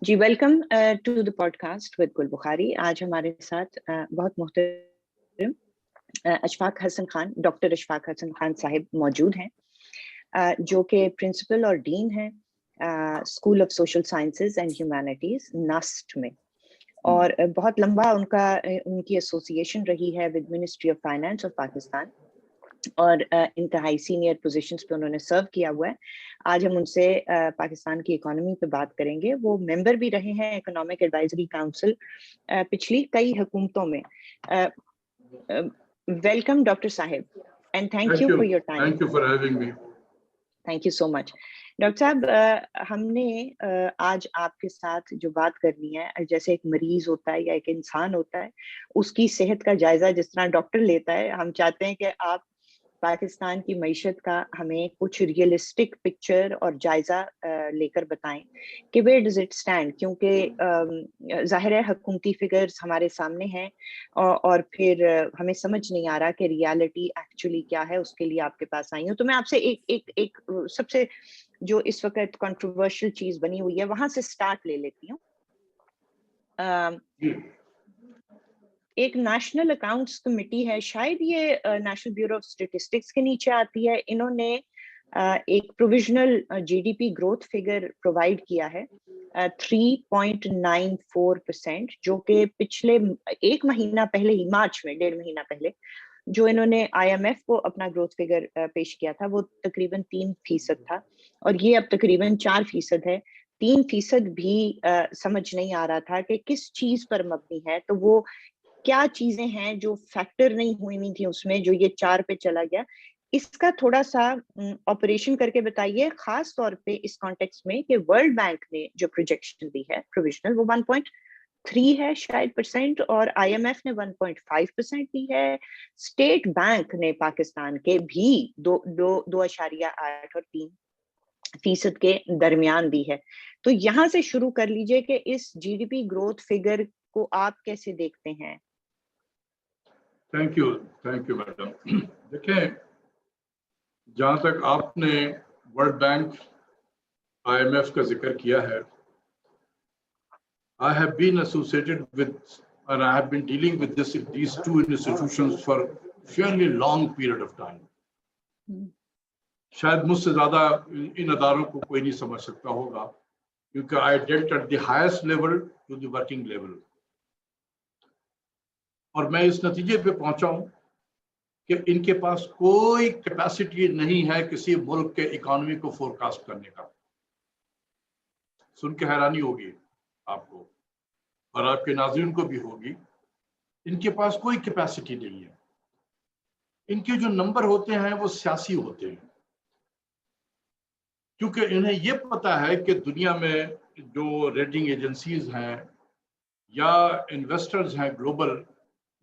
G welcome to the podcast with Gul Bukhari. آج ہمارے ساتھ بہت محترم اشفاق حسن خان، ڈاکٹر اشفاق حسن خان صاحب موجود ہیں، جو کہ پرنسپل اور ڈین ہیں school of social sciences and humanities NUST میں، اور بہت لمبا ان کی ایسوسیشن رہی ہے with ministry of finance of Pakistan, اور انتہائی سینئر پوزیشنز پہ انہوں نے سرو کیا ہوا ہے. آج ہم ان سے پاکستان کی اکانومی پہ بات کریں گے. وہ ممبر بھی رہے ہیں اکنامک ایڈوائزری کاؤنسل پچھلی کئی حکومتوں میں. ویلکم ڈاکٹر صاحب and thank you for your time. Thank you for having me. Thank you so much. Doctor صاحب، ہم نے آج آپ کے ساتھ جو بات کرنی ہے، جیسے ایک مریض ہوتا ہے یا ایک انسان ہوتا ہے، اس کی صحت کا جائزہ جس طرح ڈاکٹر لیتا ہے، ہم چاہتے ہیں کہ آپ پاکستان کی معیشت کا ہمیں کچھ ریئلسٹک پکچر اور جائزہ لے کر بتائیں کہ ویئر ڈز اٹ اسٹینڈ، کیونکہ ظاہر ہے حکومتی فگرز ہمارے سامنے ہیں اور پھر ہمیں سمجھ نہیں آ رہا کہ ریالٹی ایکچولی کیا ہے. اس کے لیے آپ کے پاس آئی ہوں. تو میں آپ سے ایک سب سے جو اس وقت کنٹروورشل چیز بنی ہوئی ہے وہاں سے سٹارٹ لے لیتی ہوں. ایک نیشنل اکاؤنٹس کمیٹی ہے، شاید یہ نیشنل بیورو آف اسٹیٹسٹکس کے نیچے آتی ہے. انہوں نے ایک provisional G D P growth figure provide کیا ہے 3.94%، جو کہ پچھلے ایک مہینہ پہلے ہی، مارچ میں 1.5 مہینہ پہلے جو انہوں نے آئی ایم ایف کو اپنا گروتھ فگر پیش کیا تھا وہ تقریباً 3% تھا، اور یہ اب تقریباً 4% ہے. 3% بھی سمجھ نہیں آ رہا تھا کہ کس چیز پر مبنی ہے. تو وہ کیا چیزیں ہیں جو فیکٹر نہیں ہوئی تھی اس میں، جو یہ 4 پہ چلا گیا؟ اس کا تھوڑا سا آپریشن کر کے بتائیے، خاص طور پہ اس کانٹیکس میں کہ ورلڈ بینک نے جو پروجیکشن دی ہے پروویژنل وہ 1.3 ہے شاید %، اور آئی ایم ایف نے 1.5% دی ہے. اسٹیٹ بینک نے پاکستان کے بھی 2.8 اور 3% کے درمیان دی ہے. تو یہاں سے شروع کر لیجئے کہ اس G D P growth figure کو آپ کیسے دیکھتے ہیں؟ Thank you madam. دیکھیں، جہاں تک آپ نے World Bank, I M F کا ذکر کیا ہے، I have been associated with and I have been dealing with these two institutions for fairly long period of time. شاید مجھ سے زیادہ ان اداروں کو کوئی نہیں سمجھ سکتا ہوگا، کیونکہ I dealt at the highest level to the working level. اور میں اس نتیجے پہ پہنچا ہوں کہ ان کے پاس کوئی کیپیسٹی نہیں ہے کسی ملک کے اکانومی کو فورکاسٹ کرنے کا. سن کے حیرانی ہوگی آپ کو اور آپ کے ناظرین کو بھی ہوگی. ان کے پاس کوئی کیپیسٹی نہیں ہے. ان کے جو نمبر ہوتے ہیں وہ سیاسی ہوتے ہیں، کیونکہ انہیں یہ پتا ہے کہ دنیا میں جو ریٹنگ ایجنسیز ہیں یا انویسٹرز ہیں گلوبل،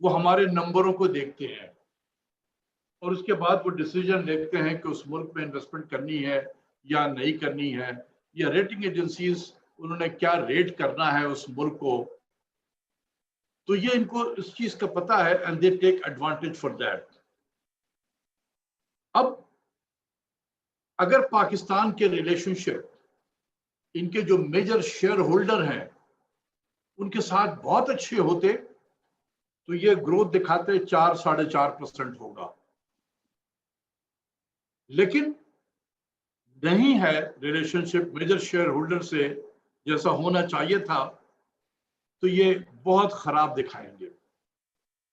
وہ ہمارے نمبروں کو دیکھتے ہیں اور اس کے بعد وہ ڈیسیجن لیتے ہیں کہ اس ملک میں انویسٹمنٹ کرنی ہے یا نہیں کرنی ہے، یا ریٹنگ ایجنسیز انہوں نے کیا ریٹ کرنا ہے اس ملک کو. تو یہ ان کو اس چیز کا پتا ہے and they take advantage for that. اب اگر پاکستان کے ریلیشن شپ ان کے جو میجر شیئر ہولڈر ہیں ان کے ساتھ بہت اچھے ہوتے تو یہ گروتھ دکھاتے 4-4.5% ہوگا، لیکن نہیں ہے ریلیشن شپ میجر شیئر ہولڈر سے جیسا ہونا چاہیے تھا، تو یہ بہت خراب دکھائیں گے.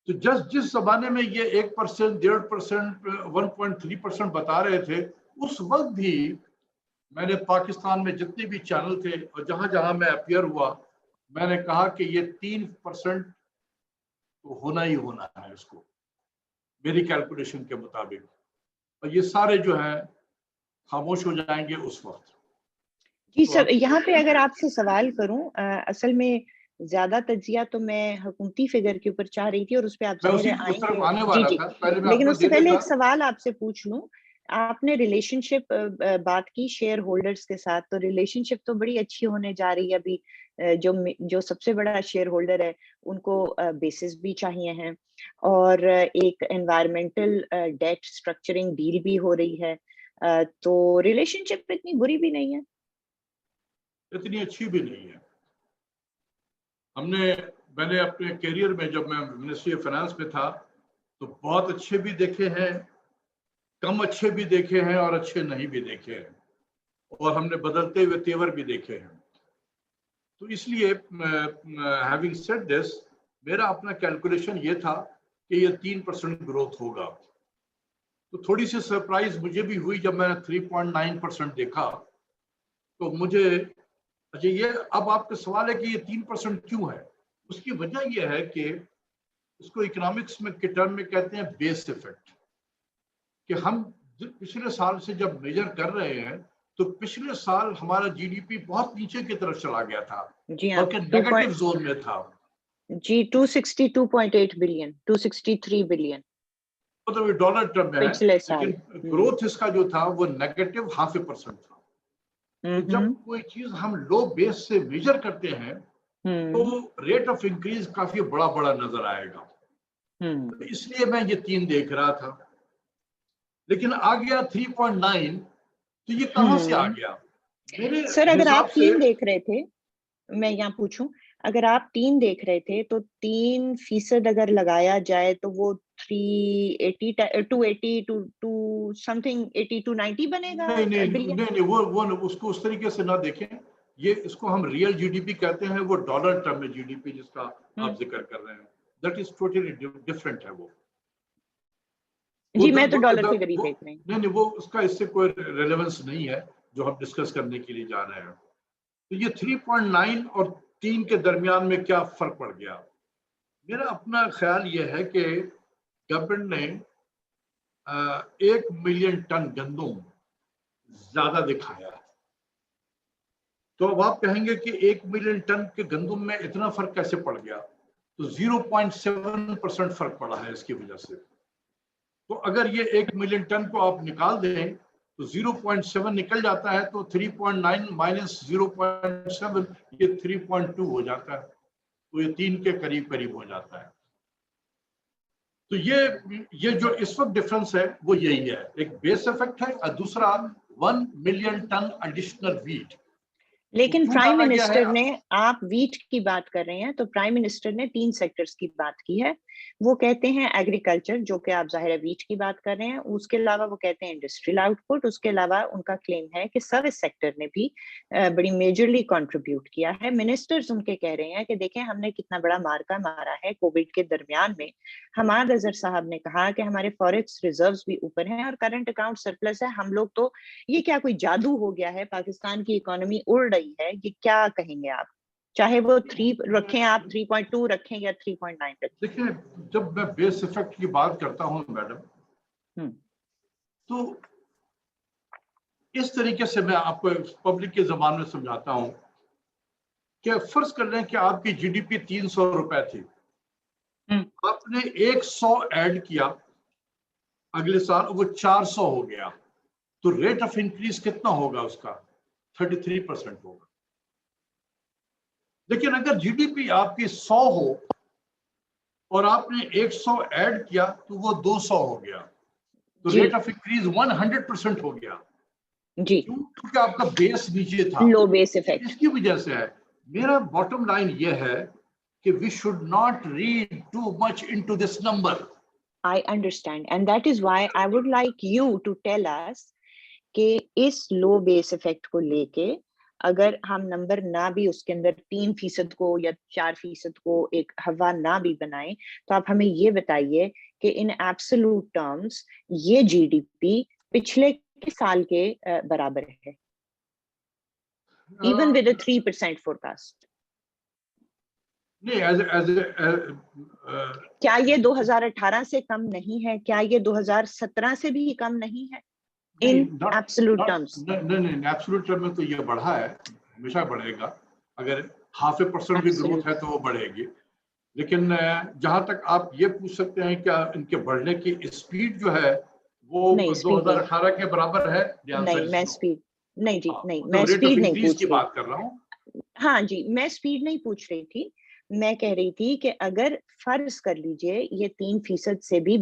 تو جس زمانے میں یہ 1%، 1.5%، 1.3% بتا رہے تھے، اس وقت بھی میں نے پاکستان میں جتنے بھی چینل تھے اور جہاں جہاں میں اپیئر ہوا، میں نے کہا کہ یہ 3% تو ہونا ہی ہونا ہے اس کو میری کیلکولیشن کے مطابق، اور یہ سارے جو ہیں خاموش ہو جائیں گے اس وقت. جی سر، یہاں پہ اگر آپ سے سوال کروں، اصل میں زیادہ تجزیہ تو میں حکومتی فگر کے اوپر چاہ رہی تھی اور اس پہ آپ ظاہر آئیں گے. جی، لیکن اس سے پہلے ایک سوال آپ سے پوچھ لوں. آپ نے ریلیشن شپ بات کی شیئر ہولڈرز کے ساتھ، تو ریلیشن شپ تو بڑی اچھی ہونے جا رہی ہے. ابھی جو سب سے بڑا شیئر ہولڈر ہے ان کو بیسز بھی چاہیے ہیں، اور ایک انوائرمنٹل ڈیٹ اسٹرکچرنگ ڈیل بھی ہو رہی ہے. تو ریلیشن شپ اتنی بری بھی نہیں ہے، اتنی اچھی بھی نہیں ہے. میں نے اپنے کیریئر میں جب میں منسٹری آف فائنانس میں تھا تو بہت اچھے بھی دیکھے ہیں, کم اچھے بھی دیکھے ہیں اور اچھے نہیں بھی دیکھے ہیں, اور ہم نے بدلتے ہوئے تیور بھی دیکھے ہیں. تو اس لیے ہیونگ سیڈ دس, میرا اپنا کیلکولیشن یہ تھا کہ یہ 3% گروتھ ہوگا. تو تھوڑی سی سرپرائز مجھے بھی ہوئی جب میں نے 3.9% دیکھا. تو مجھے اچھا یہ اب آپ کا سوال ہے کہ یہ 3% کیوں ہے. اس کی وجہ یہ ہے کہ اس کو اکنامکس میں کے ٹرم میں کہتے ہیں بیس ایفیکٹ, کہ ہم پچھلے سال سے جب میجر کر رہے ہیں تو پچھلے سال ہمارا جی ڈی پی بہت نیچے کی طرف چلا گیا تھا, بلکہ نیگیٹو زون میں تھا. جی 262.8 بلین 263 بلین مطلب ڈالر ٹرم میں ہے, پچھلے سال. لیکن گروتھ اس کا جو تھا وہ نیگیٹو 0.5% تھا. تو جب کوئی چیز ہم لو بیس سے میجر کرتے ہیں تو ریٹ آف انکریز کافی بڑا بڑا نظر آئے گا. تو اس لیے میں یہ 3 دیکھ رہا تھا, لیکن آ گیا 3.9. تو یہ کہاں سے آ گیا؟ سر اگر آپ 3 دیکھ رہے تھے, میں یہاں پوچھوں, اگر آپ 3 دیکھ رہے تھے تو 3% اگر لگایا جائے تو وہ 280 ٹو سم تھنگ 80 to 90 بنے گا. نہیں, وہ اس کو اس طریقے سے نہ دیکھیں. یہ اس کو ہم ریئل جی ڈی پی کہتے ہیں, وہ ڈالر ٹرم میں جی ڈی پی جس کا آپ ذکر کر رہے ہیں, دیٹ از ٹوٹلی ڈفرینٹ ہے. وہ جی میں تو ڈالر فگر ہی دیکھ رہے ہیں. نہیں, وہ اس کا اس سے کوئی ریلیونس نہیں ہے جو ہم ڈسکس کرنے کے لیے جا رہے ہیں. تو یہ 3.9 اور 3 کے درمیان میں کیا فرق پڑ گیا؟ میرا اپنا خیال یہ ہے کہ گورنمنٹ نے 1 ملین ٹن گندم زیادہ دکھایا. تو اب آپ کہیں گے کہ 1 ملین ٹن کے گندم میں اتنا فرق کیسے پڑ گیا؟ تو 0.7% فرق پڑا ہے اس کی وجہ سے. تو اگر یہ 1 ملین ٹن کو آپ نکال دیں تو 0.7 نکل جاتا ہے, تو 3.9 مائنس 0.7 یہ 3.2 ہو جاتا ہے. تو یہ 3 کے قریب قریب ہو جاتا ہے. تو یہ جو اس وقت ڈفرنس ہے وہ یہی ہے, ایک بیس ایفیکٹ ہے اور دوسرا 1 ملین ٹن ایڈیشنل ویٹ. لیکن پرائم منسٹر نے, آپ ویٹ کی بات کر رہے ہیں تو پرائم منسٹر نے 3 سیکٹرز کی بات کی ہے. وہ کہتے ہیں ایگریکلچر, جو کہ آپ ظاہر ہے ویٹ کی بات کر رہے ہیں, اس کے علاوہ وہ کہتے ہیں انڈسٹریل آؤٹ پٹ, اس کے علاوہ ان کا کلیم ہے کہ سروس سیکٹر نے بھی بڑی میجرلی کنٹریبیوٹ کیا ہے. منسٹرز ان کے کہہ رہے ہیں کہ دیکھیں ہم نے کتنا بڑا مارکا مارا ہے کووڈ کے درمیان میں. حماد اظہر صاحب نے کہا کہ ہمارے فوریکس ریزروز بھی اوپر ہیں اور کرنٹ اکاؤنٹ سرپلس ہے. ہم لوگ تو, یہ کیا کوئی جادو ہو گیا ہے, پاکستان کی اکانومی اڑ رہی ہے, یہ کیا کہیں گے آپ؟ چاہے وہ 3 رکھیں, آپ 3.2 رکھیں یا 3.9 رکھیں. دیکھیں جب میں بیس ایفیکٹ کی بات کرتا ہوں میڈم, تو اس طریقے سے میں آپ کو پبلک کی زبان میں سمجھاتا ہوں کہ فرض کر لیں کہ آپ کی جی ڈی پی 300 روپے تھی, آپ نے 100 ایڈ کیا اگلے سال, وہ 400 ہو گیا. تو ریٹ آف انکریز کتنا ہوگا اس کا؟ 33% ہوگا. لیکن اگر جی ڈی پی آپ کی 100 ہو اور آپ نے 100 ایڈ کیا تو وہ 200 ہو گیا, تو ریٹ آف انکریز 100% ہو گیا. جی, کیونکہ آپ کا بیس نیچے تھا, لو بیس ایفیکٹ. اس کی وجہ سے ہے. میرا باٹم لائن یہ ہے کہ we should not read too much into this number. I understand, and that is why I would like you to tell us کہ اس لو بیس ایفیکٹ کو لے کے اگر ہم نمبر نہ بھی اس کے اندر 3% کو یا 4% کو ایک ہوا نہ بھی بنائیں, تو آپ ہمیں یہ بتائیے کہ ان ایبسولوٹ ٹرمز یہ جی ڈی پی پچھلے سال کے برابر ہے, ایون ود اے 3% فورکاسٹ. کیا یہ 2018 سے کم نہیں ہے؟ کیا یہ 2017 سے بھی کم نہیں ہے ان ایبسولوٹ ٹرمز؟ نہیں, ایبسولوٹ ٹرم میں تو یہ بڑھا ہے, ہمیشہ بڑھے گا. اگر 0.5% بھی گروتھ ہے تو وہ بڑھے گی. لیکن جہاں تک آپ یہ پوچھ سکتے ہیں کیا ان کے بڑھنے کی اسپیڈ جو ہے وہ 2018 کے برابر ہے؟ نہیں, میں اسپیڈ نہیں, جی نہیں, میں ریٹ آف اسپیڈ نہیں انکریز پوچھ کی رہی. بات کر رہا ہوں. ہاں جی, میں اسپیڈ نہیں پوچھ رہی تھی. میں کہہ رہی تھی کہ اگر فرض کر لیجئے یہ 3% سے بھی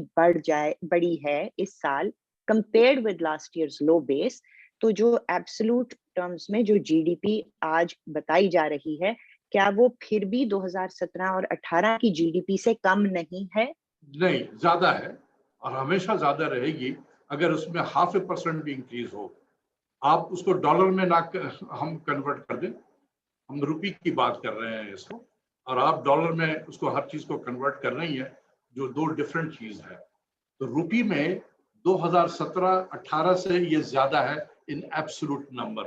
بڑی ہے اس سال compared with last year's low base, تو جو absolute terms میں جو جی ڈی پی آج بتائی جا رہی ہے کیا وہ پھر بھی 2017 اور 18 کی جی ڈی پی سے کم نہیں ہے؟ نہیں، زیادہ ہے اور ہمیشہ زیادہ رہے گی اگر اس میں 0.5% بھی انکریز ہو. آپ اس کو ڈالر میں نہ ہم کنورٹ کر دیں، ہم روپی کی بات کر رہے ہیں اس کو، اور آپ ڈالر میں اس کو ہر چیز کو کنورٹ کر رہی ہیں، جو دو ڈفرینٹ چیز ہے. تو روپی میں 2017-18 سے یہ زیادہ ہے ان ایبسولوٹ نمبر.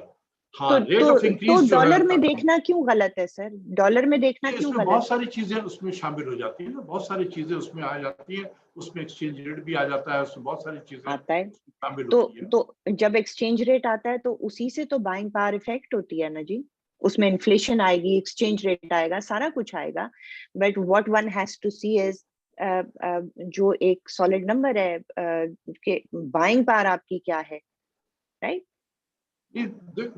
ہاں، ریٹ آف انکریز جو ہے ڈالر میں دیکھنا کیوں غلط ہے سر؟ ڈالر میں دیکھنا اس کیوں میں غلط بہت ہے؟ ساری چیزیں اس میں شامل ہو جاتی ہیں نا، بہت ساری چیزیں اس میں آ جاتی ہیں، اس میں ایکسچینج ریٹ بھی آ جاتا ہے، اس میں بہت ساری چیزیں آتا ہے. شامل ہوتی ہیں. تو جب ایکسچینج ریٹ آتا ہے تو اسی سے تو بائنگ پاور افیکٹ ہوتی ہے نا جی. اس میں انفلیشن آئے گی، ایکسچینج ریٹ آئے گا، سارا کچھ آئے گا. But what one has to see is جو ایک سالڈ نمبر ہے کہ بائنگ پاور آپ کی کیا ہے، رائٹ؟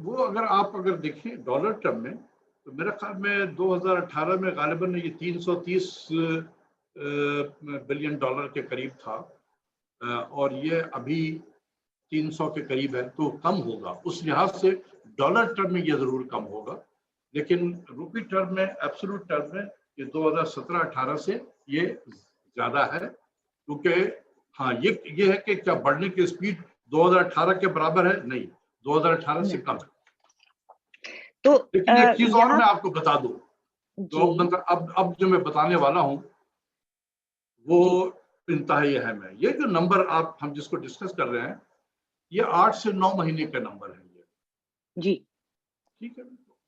وہ اگر دیکھیں ڈالر ٹرم میں تو میرے خیال میں 2018 میں غالباً یہ 330 بلین ڈالر کے قریب تھا، اور یہ ابھی 300 کے قریب ہے، تو کم ہوگا اس لحاظ سے. ڈالر ٹرم میں یہ ضرور کم ہوگا، لیکن روپی ٹرم میں، ایبسولوٹ ٹرم میں یہ 2017-18 سے یہ زیادہ ہے. کیونکہ ہاں یہ ہے کہ کیا بڑھنے کی اسپیڈ 2018 کے برابر ہے؟ نہیں، 2018 سے کم ہے. تو لیکن ایک چیز اور میں آپ کو بتا دوں، تو اب جو میں بتانے والا ہوں وہ انتہائی اہم ہے. یہ جو نمبر ہم جس کو ڈسکس کر رہے ہیں، یہ 8 سے 9 مہینے کا نمبر ہے یہ جی، ٹھیک ہے،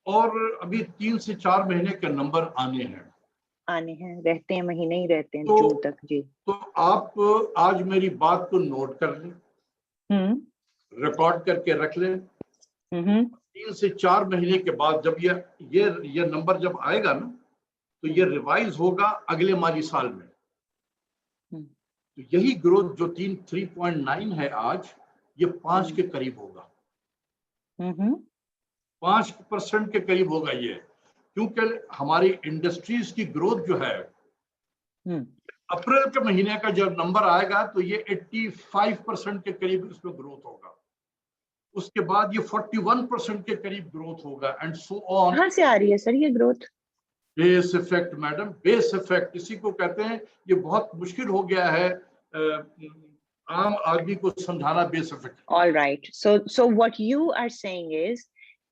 اور ابھی 3 سے 4 مہینے کے نمبر آنے ہیں، رہتے ہیں، مہینے ہی رہتے ہیں جون تک. جی، تو آپ آج میری بات کو نوٹ کر لیں، ریکارڈ کر کے رکھ لیں. 3 سے 4 مہینے کے بعد جب یہ نمبر جب آئے گا نا، تو یہ ریوائز ہوگا اگلے مالی سال میں. تو یہی گروتھ جو 3.9 ہے آج، یہ 5 کے قریب ہوگا، 5% کے قریب ہوگا یہ. کیونکہ ہماری انڈسٹریز کی گروتھ جو ہے، اپریل کے مہینے کا جب نمبر آئے گا تو یہ 85% کے قریب اس میں گروتھ ہوگا. اس کے بعد یہ 41% کے قریب گروتھ ہوگا، اینڈ سو آن. کہاں سے آ رہی ہے سر یہ گروتھ؟ بیس افیکٹ میڈم، بیس افیکٹ اسی کو کہتے ہیں. یہ بہت مشکل ہو گیا ہے عام آدمی کو سمجھانا base effect. All right, so what you are seeing is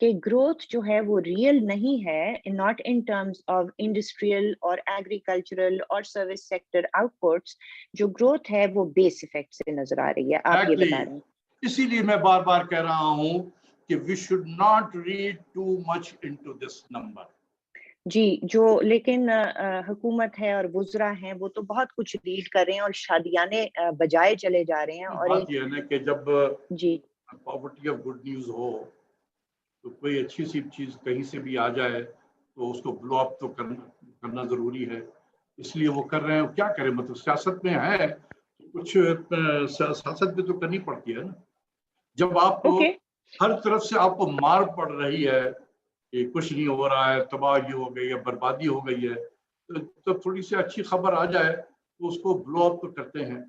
کہ گروتھ جو ہے وہ ریئل نہیں ہے، not in terms of industrial اور ایگریکلچرل اور سروس سیکٹر آؤٹ پٹس. جو گروتھ ہے وہ بیس افیکٹ سے نظر آ رہی ہے، آپ یہ بتا رہے ہیں. اسی لیے میں بار بار کہہ رہا ہوں کہ we should not read too much into this number. جی، جو لیکن حکومت ہے اور وزراء ہیں وہ تو بہت کچھ ریڈ کر رہے ہیں اور شادیانے بجائے چلے جا رہے ہیں. اور بات یہ ہے نا کہ جب جی پاورٹی آف گڈ نیوز ہو تو کوئی اچھی سی چیز کہیں سے بھی آ جائے تو اس کو بلو اپ تو کرنا ضروری ہے. اس لیے وہ کر رہے ہیں. کیا کریں، مطلب سیاست میں ہے کچھ، سیاست بھی تو کرنی پڑتی ہے نا. جب آپ کو ہر طرف سے آپ کو مار پڑ رہی ہے کہ کچھ نہیں ہو رہا ہے، تباہی ہو گئی ہے، بربادی ہو گئی ہے، تو تھوڑی سی اچھی خبر آ جائے تو اس کو بلو اپ تو کرتے ہیں.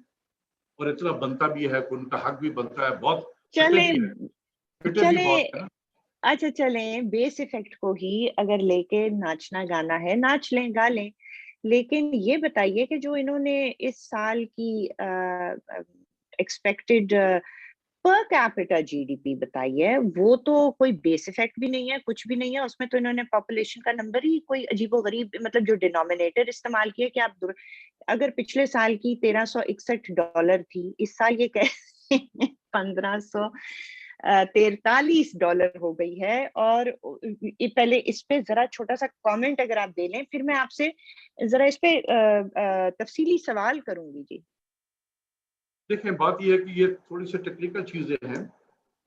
اور اتنا بنتا بھی ہے، ان کا حق بھی بنتا ہے. بہت چلیں اچھا چلیں، بیس افیکٹ کو ہی اگر لے کے ناچنا گانا ہے، ناچ لیں، گا لیں. لیکن یہ بتائیے کہ جو انہوں نے اس سال کی expected per capita G D P بتائی ہے، وہ تو کوئی بیس افیکٹ بھی نہیں ہے، کچھ بھی نہیں ہے اس میں. تو انہوں نے پاپولیشن کا نمبر ہی کوئی عجیب و غریب، مطلب جو ڈینومینیٹر استعمال کیا کہ آپ اگر پچھلے سال کی $1361 تھی، اس سال یہ کیسے $1543 ہو گئی ہے. اور پہلے اس پہ ذرا چھوٹا سا کامنٹ اگر آپ دے لیں، پھر میں آپ سے ذرا اس پہ تفصیلی سوال کروں گی. جی دیکھیں، بات یہ ہے کہ یہ تھوڑی سی ٹیکنیکل چیزیں ہیں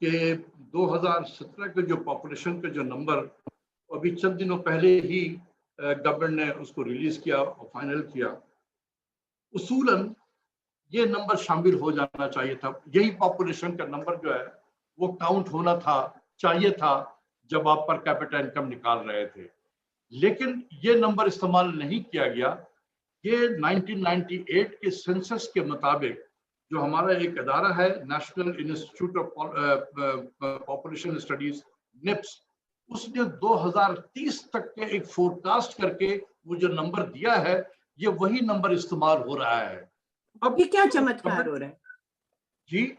کہ 2017 کے جو پاپولیشن کا جو نمبر ابھی چند دنوں پہلے ہی گورنمنٹ نے اس کو ریلیز کیا اور فائنل کیا. اصولاً یہ نمبر شامل ہو جانا چاہیے تھا. یہی پاپولیشن کا نمبر جو ہے وہ کاؤنٹ ہونا چاہیے تھا جب آپ پر کیپٹا انکم نکال رہے تھے. لیکن یہ نمبر استعمال نہیں کیا گیا. یہ 1998 کے سینسس کے مطابق جو ہمارا ایک ادارہ ہے، national institute of population studies, NIPS، اس نے 2030 تک کے ایک فورکاسٹ کر کے وہ جو نمبر دیا ہے یہ وہی نمبر استعمال ہو رہا ہے. اب یہ کیا چمتکار ہو رہا ہے جی؟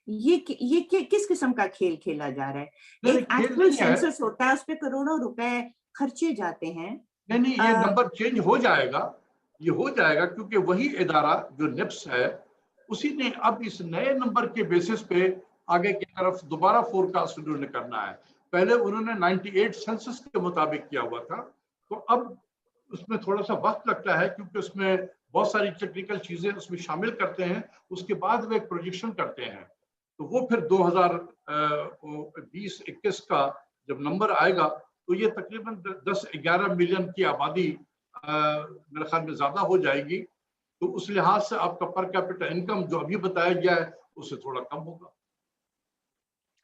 یہ کس قسم کا کھیل کھیلا جا رہا ہے؟ ایک ایکچوئل سینسس ہوتا ہے، اس پہ کروڑوں روپے خرچے جاتے ہیں. نہیں یہ نمبر چینج ہو جائے گا، یہ ہو جائے گا، کیونکہ وہی ادارہ جو نیپس ہے اسی نے اب اس نئے نمبر کے بیسس پہ آگے کی طرف دوبارہ فورکاسٹ انہوں نے کرنا ہے. پہلے انہوں نے 98 سینسس کے مطابق کیا ہوا تھا، تو اب اس میں تھوڑا سا وقت لگتا ہے کیونکہ اس میں بہت ساری ٹیکنیکل چیزیں اس میں شامل کرتے ہیں. اس کے بعد وہ ایک پروجیکشن کرتے ہیں، تو وہ پھر 2020-21 کا جب نمبر آئے گا تو یہ تقریباً 10-11 ملین کی آبادی میرے خیال میں زیادہ ہو جائے گی. تو اس لحاظ سے آپ کا پر کیپٹا انکم جو ابھی بتایا گیا ہے اس سے تھوڑا کم ہوگا.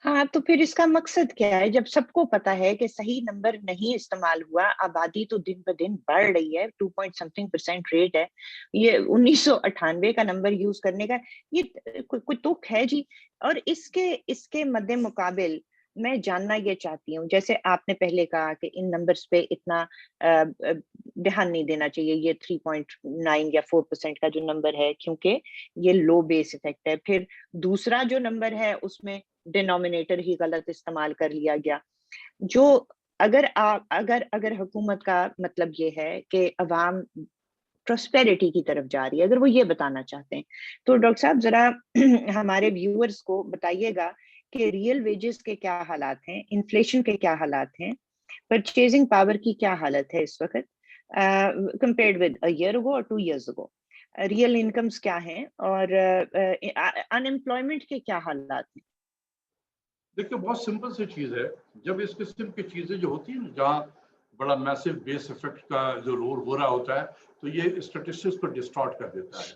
ہاں، تو پھر اس کا مقصد کیا ہے جب سب کو پتا ہے کہ صحیح نمبر نہیں استعمال ہوا؟ آبادی تو دن بہ دن بڑھ رہی ہے، 2.something% ریٹ ہے. یہ 1998 کا نمبر یوز کرنے کا یہ کوئی تک ہے جی؟ اور اس کے مد مقابل میں جاننا یہ چاہتی ہوں، جیسے آپ نے پہلے کہا کہ ان نمبرز پہ اتنا دھیان نہیں دینا چاہیے، یہ 3.9 یا 4% کا جو نمبر ہے کیونکہ یہ لو بیس افیکٹ ہے. پھر دوسرا جو نمبر ہے اس میں ڈینومینیٹر ہی غلط استعمال کر لیا گیا. جو اگر حکومت کا مطلب یہ ہے کہ عوام پراسپیرٹی کی طرف جا رہی ہے، اگر وہ یہ بتانا چاہتے ہیں، تو ڈاکٹر صاحب ذرا ہمارے ویورز کو بتائیے گا کہ ریئل ویجز کے کیا حالات ہیں، انفلیشن کے کیا حالات ہیں، پرچیزنگ پاور کی کیا حالت ہے اس وقت کمپیئرڈ ود اے ایئر اگو اور 2 years ago، ریئل انکمز کیا ہیں، اور ان امپلائمنٹ کے کیا حالات ہیں؟ دیکھیے بہت سمپل سی چیز ہے. جب اس قسم کی چیزیں جو ہوتی ہیں جہاں بڑا میسو بیس افیکٹ کا جو رول ہو رہا ہوتا ہے تو یہ اسٹیٹسٹکس کو ڈسٹارٹ کر دیتا ہے.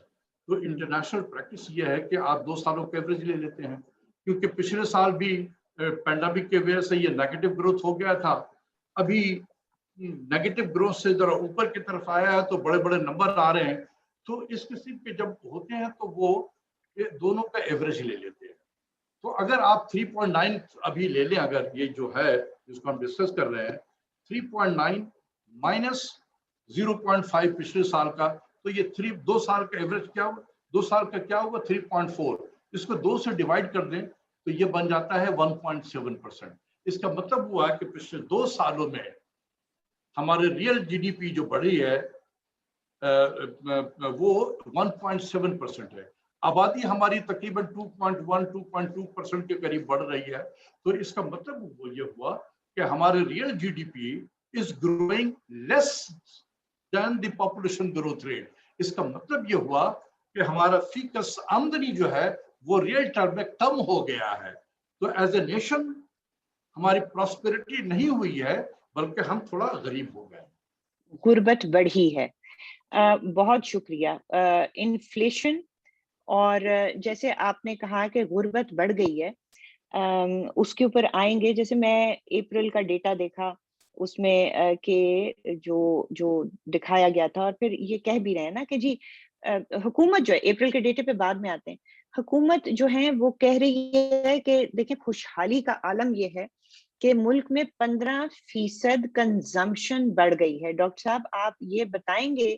تو انٹرنیشنل پریکٹس یہ ہے کہ آپ 2 سالوں کا ایوریج لے لیتے ہیں، کیونکہ پچھلے سال بھی پینڈیمک کی وجہ سے یہ نیگیٹو گروتھ ہو گیا تھا. ابھی نیگیٹو گروتھ سے ذرا اوپر کی طرف آیا ہے تو بڑے بڑے نمبر آ رہے ہیں. تو اس قسم کے جب ہوتے ہیں تو وہ دونوں کا ایوریج لے لیتے ہیں. تو اگر آپ 3.9 ابھی لے لیں، اگر یہ جو ہے جس کو ہم ڈسکس کر رہے ہیں 3.9 مائنس 0.5 پچھلے سال کا، تو یہ 2 سال کا ایوریج کیا ہوا؟ 2 سال کا کیا ہوا؟ 3.4. اس کو 2 سے ڈیوائڈ کر دیں تو یہ بن جاتا ہے 1.7%. اس کا مطلب ہوا کہ پچھلے 2 سالوں میں ہمارے ریئل جی ڈی پی جو بڑھی ہے وہ 1.7% ہے. آبادی ہماری تقریباً 2.1-2.2% کے قریب بڑھ رہی ہے. تو اس کا مطلب یہ ہوا کہ ہمارے real G D P is growing less than the population growth rate. اس کا مطلب یہ ہوا کہ ہمارا فی کس آمدنی جو ہے وہ ریئل ٹرم میں کم ہو گیا ہے. تو ایز اے نیشن ہماری پراسپیرٹی نہیں ہوئی ہے بلکہ ہم تھوڑا غریب ہو گئے. غربت بڑھی ہے. بہت شکریہ. انفلیشن اور جیسے آپ نے کہا کہ غربت بڑھ گئی ہے، اس کے اوپر آئیں گے. جیسے میں اپریل کا ڈیٹا دیکھا، اس میں کہ جو دکھایا گیا تھا، اور پھر یہ کہہ بھی رہے ہیں نا کہ جی حکومت جو ہے، اپریل کے ڈیٹے پہ بعد میں آتے ہیں، حکومت جو ہے وہ کہہ رہی ہے کہ دیکھیں خوشحالی کا عالم یہ ہے کہ ملک میں 15% کنزمپشن بڑھ گئی ہے. ڈاکٹر صاحب آپ یہ بتائیں گے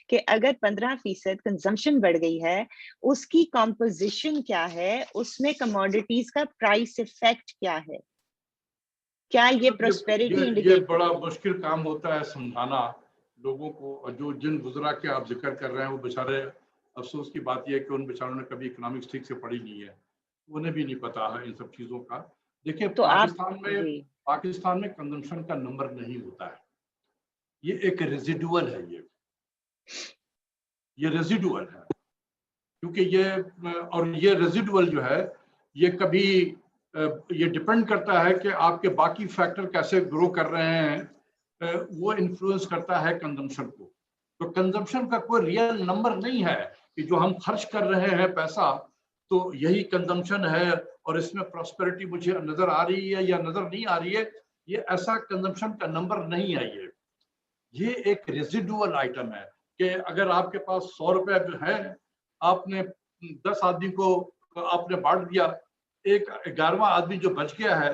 کہ اگر 15% کنزمپشن بڑھ گئی ہے، اس کی کمپوزیشن کیا ہے، اس میں کموڈیٹیز کا پرائس ایفیکٹ کیا ہے؟ کیا یہ پراسپیرٹی یہ بڑا مشکل کام ہوتا ہے سمجھانا لوگوں کو. اور جن وزراء کے آپ ذکر کر رہے ہیں وہ بیچارے، افسوس کی بات یہ ہے کہ ان بیچاروں نے کبھی اکنامکس ٹھیک سے پڑھی نہیں ہے، انہیں بھی نہیں پتا ہے ان سب چیزوں کا. دیکھیں پاکستان میں کنزمپشن کا نمبر نہیں ہوتا ہے، یہ ایک ریزیڈول ہے. یہ ریزیڈول ہے کیونکہ یہ ریزیڈول جو ہے یہ کبھی یہ ڈپینڈ کرتا ہے کہ آپ کے باقی فیکٹر کیسے گرو کر رہے ہیں، وہ انفلوئنس کرتا ہے کنزمپشن کو. تو کنزمپشن کا کوئی ریئل نمبر نہیں ہے کہ جو ہم خرچ کر رہے ہیں پیسہ تو یہی کنزمپشن ہے اور اس میں پراسپیرٹی مجھے نظر آ رہی ہے یا نظر نہیں آ رہی ہے. یہ ایسا کنزمپشن کا نمبر نہیں ہے. یہ ایک ریزیڈول آئٹم ہے کہ اگر آپ کے پاس 100 روپے جو ہے، آپ نے 10 آدمی کو آپ نے بانٹ دیا، ایک 11واں آدمی جو بچ گیا ہے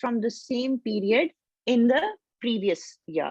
from the same period in the previous year।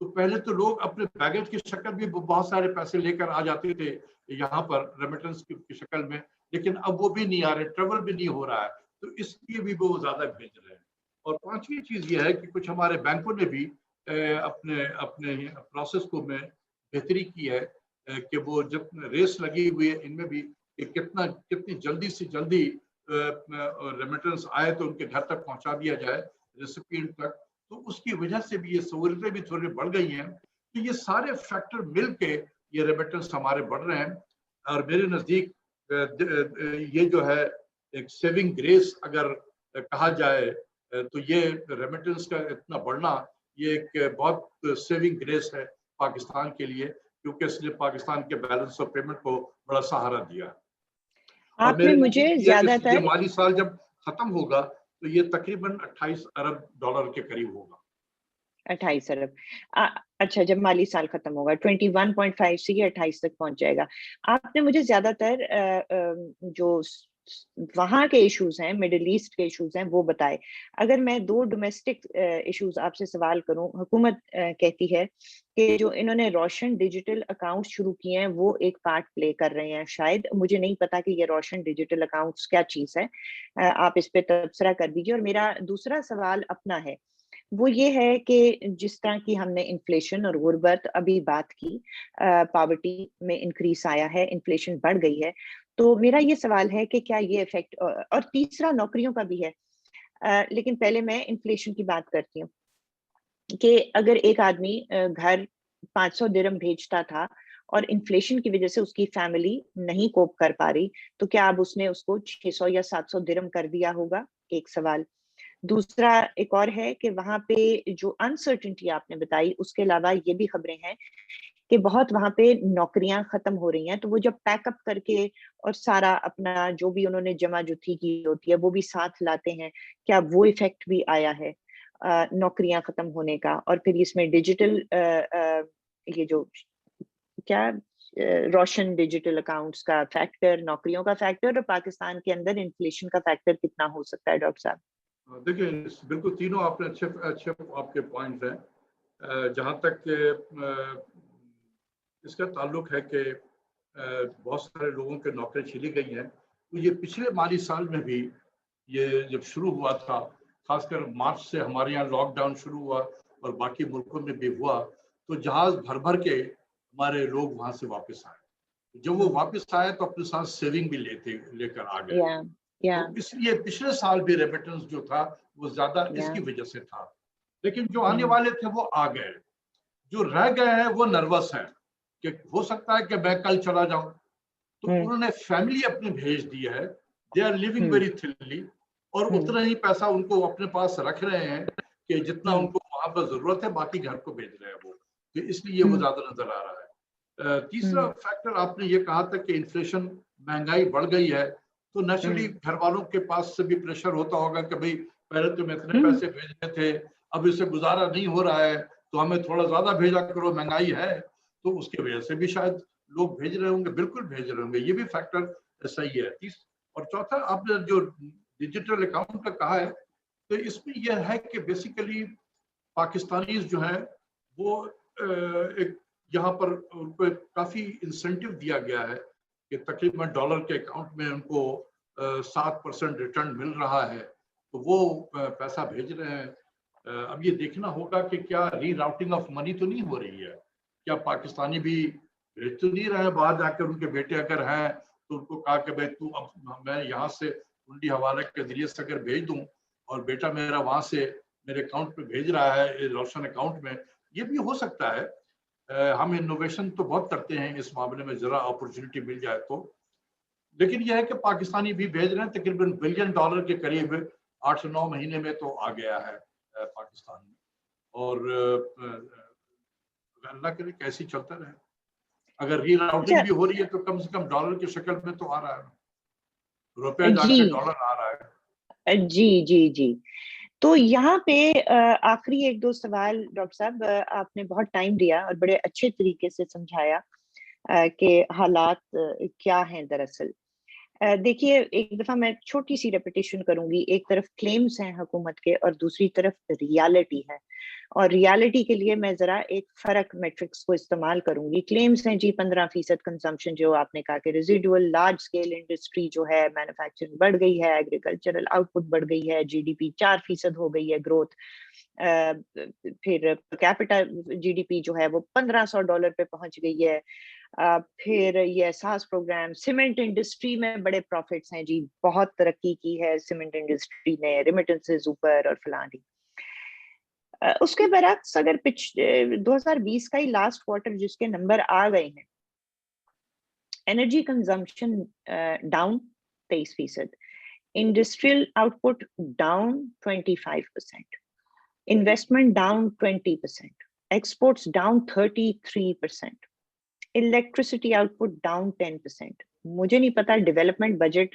تو پہلے تو لوگ اپنے بیگیج کی شکل بھی بہت سارے پیسے لے کر آ جاتے تھے یہاں پر ریمیٹنس کی شکل میں، لیکن اب وہ بھی نہیں آ رہے، ٹریول بھی نہیں ہو رہا ہے، تو اس لیے بھی وہ زیادہ بھیج رہے ہیں۔ اور پانچویں چیز یہ ہے کہ کچھ ہمارے بینکوں نے بھی اپنے اپنے پروسیس کو میں بہتری کی ہے کہ وہ جب ریس لگی ہوئی ہے ان میں بھی کہ کتنی جلدی سے جلدی ریمیٹنس آئے تو ان کے گھر تک پہنچا دیا جائے ریسیپینٹ تک، تو اس کی وجہ سے بھی یہ سہولتیں بھی تھوڑی بڑھ گئی ہیں۔ تو یہ سارے فیکٹر مل کے یہ ریمیٹنس ہمارے بڑھ رہے ہیں، اور میرے نزدیک یہ جو ہے ایک سیونگ گریس اگر کہا جائے تو یہ ریمیٹنس کا اتنا بڑھنا یہ ایک بہت سیونگ گریس ہے پاکستان کے لیے، کیونکہ اس نے پاکستان کے بیلنس آف پیمنٹ کو بڑا سہارا دیا۔ اور آپ نے مجھے زیادہ تر یہ مالی سال جب ختم ہوگا تو یہ تقریباً 28 ارب ڈالر کے قریب ہوگا۔ 28 ارب، اچھا جب مالی سال ختم ہوگا 21.5 سے یہ 28 تک پہنچ جائے گا۔ آپ نے مجھے زیادہ تر جو وہاں کے ایشوز ہیں، مڈل ایسٹ کے ایشوز ہیں وہ بتائے۔ اگر میں دو ڈومیسٹک ایشوز آپ سے سوال کروں، حکومت کہتی ہے کہ جو انہوں نے روشن ڈیجیٹل اکاؤنٹ شروع کیے ہیں وہ ایک پارٹ پلے کر رہے ہیں، شاید مجھے نہیں پتا کہ یہ روشن ڈیجیٹل اکاؤنٹس کیا چیز ہے، آپ اس پہ تبصرہ کر دیجیے۔ اور میرا دوسرا سوال اپنا ہے، وہ یہ ہے کہ جس طرح کی ہم نے انفلیشن اور غربت ابھی بات کی، پاورٹی میں انکریز آیا ہے، انفلیشن بڑھ گئی ہے، تو میرا یہ سوال ہے کہ کیا یہ افیکٹ، اور تیسرا نوکریوں کا بھی ہے، لیکن پہلے میں انفلیشن کی بات کرتی ہوں کہ اگر ایک آدمی گھر 500 درہم بھیجتا تھا اور انفلیشن کی وجہ سے اس کی فیملی نہیں کوپ کر پا رہی، تو کیا اب اس نے اس کو 600 یا 700 درہم کر دیا ہوگا؟ ایک سوال۔ دوسرا ایک اور ہے کہ وہاں پہ جو انسرٹنٹی آپ نے بتائی، اس کے علاوہ یہ بھی خبریں ہیں کہ بہت وہاں پہ نوکریاں ختم ہو رہی ہیں، تو وہ جب پیک اپ کر کے اور سارا اپنا جو بھی انہوں نے جمع جتھی کی ہوتی ہے وہ بھی ساتھ لاتے ہیں، کیا وہ ایفیکٹ بھی آیا ہے نوکریاں ختم ہونے کا؟ اور پھر اس میں ڈیجیٹل یہ جو کیا روشن ڈیجیٹل اکاؤنٹس کا فیکٹر، نوکریوں کا فیکٹر، اور پاکستان کے اندر انفلیشن کا فیکٹر کتنا ہو سکتا ہے ڈاکٹر صاحب؟ دیکھیں بالکل تینوں آپ نے اچھے آپ کے پوائنٹ ہیں۔ جہاں تک اس کا تعلق ہے کہ بہت سارے لوگوں کے نوکری چھینی گئی ہیں، تو یہ پچھلے مالی سال میں بھی یہ جب شروع ہوا تھا، خاص کر مارچ سے ہمارے یہاں لاک ڈاؤن شروع ہوا اور باقی ملکوں میں بھی ہوا، تو جہاز بھر بھر کے ہمارے لوگ وہاں سے واپس آئے۔ جب وہ واپس آئے تو اپنے ساتھ سیونگ بھی لے کر آ گئے، تو اس لیے پچھلے سال بھی ریمیٹنس جو تھا وہ زیادہ اس کی وجہ سے تھا، لیکن جو آنے والے تھے وہ آ گئے۔ جو رہ گئے ہیں وہ نروس ہیں کہ ہو سکتا ہے کہ میں کل چلا جاؤں، تو انہوں نے فیملی اپنی بھیج دی ہے، they are living very thinly, اور اتنا ہی پیسہ ان کو اپنے پاس رکھ رہے ہیں کہ جتنا ان کو وہاں پر ضرورت ہے، باقی گھر کو بھیج رہے ہیں وہ، تو اس لیے وہ زیادہ نظر آ رہا ہے۔ تیسرا فیکٹر آپ نے یہ کہا تھا کہ انفلیشن، مہنگائی بڑھ گئی ہے، تو نیچرلی گھر والوں کے پاس سے بھی پریشر ہوتا ہوگا کہ بھئی پہلے تم اتنے پیسے بھیجنے تھے، اب اس سے گزارا نہیں ہو رہا ہے، تو ہمیں تھوڑا زیادہ بھیجا کرو، مہنگائی ہے، تو اس کی وجہ سے بھی شاید لوگ بھیج رہے ہوں گے، بالکل بھیج رہے ہوں گے، یہ بھی فیکٹر صحیح ہے۔ اور چوتھا آپ نے جو ڈیجیٹل اکاؤنٹ کا کہا ہے، تو اس میں یہ ہے کہ بیسیکلی پاکستانیز جو ہیں وہ ایک یہاں پر ان کو کافی انسینٹیو دیا گیا ہے کہ تقریباً ڈالر کے اکاؤنٹ میں ان کو 7% ریٹرن مل رہا ہے، تو وہ پیسہ بھیج رہے ہیں۔ اب یہ دیکھنا ہوگا کہ کیا ری راؤٹنگ آف منی تو نہیں ہو رہی ہے، کیا پاکستانی بھی بھیج تو نہیں رہے ہیں باہر جا کر، ان کے بیٹے اگر ہیں تو ان کو کہا کہ بھائی تو اب میں یہاں سے ہنڈی حوالے کے ذریعے سے اگر بھیج دوں اور بیٹا میرا وہاں سے میرے اکاؤنٹ پہ بھیج رہا ہے روشن اکاؤنٹ میں، یہ بھی ہو سکتا ہے۔ ہم انوویشن تو بہت کرتے ہیں اس معاملے میں، ذرا اپرچونٹی مل جائے تو، لیکن یہ ہے کہ پاکستانی بھی بھیج رہے ہیں، تقریباً $1 بلین کے قریب 8-9 مہینے میں تو آ گیا ہے پاکستان میں، اور اللہ کرے کیسی چلتا رہے۔ اگر ری راؤٹنگ بھی ہو رہی ہے تو کم سے کم ڈالر کی شکل میں تو آ رہا ہے، روپیہ جا کے ڈالر آ رہا ہے۔ جی تو یہاں پہ آخری ایک دو سوال ڈاکٹر صاحب، آپ نے بہت ٹائم دیا اور بڑے اچھے طریقے سے سمجھایا کہ حالات کیا ہیں دراصل۔ دیکھیے ایک دفعہ میں چھوٹی سی ریپیٹیشن کروں گی، ایک طرف کلیمز ہیں حکومت کے اور دوسری طرف ریالٹی ہے۔ اور ریالٹی کے لیے میں ذرا ایک فرق میٹرکس کو استعمال کروں گی. کلیمز ہیں جی 15% کنزمپشن, جو آپ نے کہا کہ ریزیڈول لارج اسکیل انڈسٹری جو ہے, مینوفیکچرنگ بڑھ گئی ہے, ایگریکلچرل آؤٹ پٹ بڑھ گئی ہے, جی ڈی پی 4% ہو گئی ہے گروتھ, پھر کیپٹا جی ڈی پی جو ہے وہ $1500 پہ پہنچ گئی ہے. پھر یہ احساس پروگرام, سیمنٹ انڈسٹری میں بڑے پروفٹس ہیں جی, بہت ترقی کی ہے سیمنٹ انڈسٹری نے, ریمیٹنسز اوپر اور فلاں. اس کے برعکس اگر 2020 کا ہی لاسٹ کوارٹر جس کے نمبر آ گئے ہیں, energy consumption down 23%, industrial out put down 25%, investment down 20%, exports down 33%, electricity out put down 10%. مجھے نہیں پتا ڈیولپمنٹ بجٹ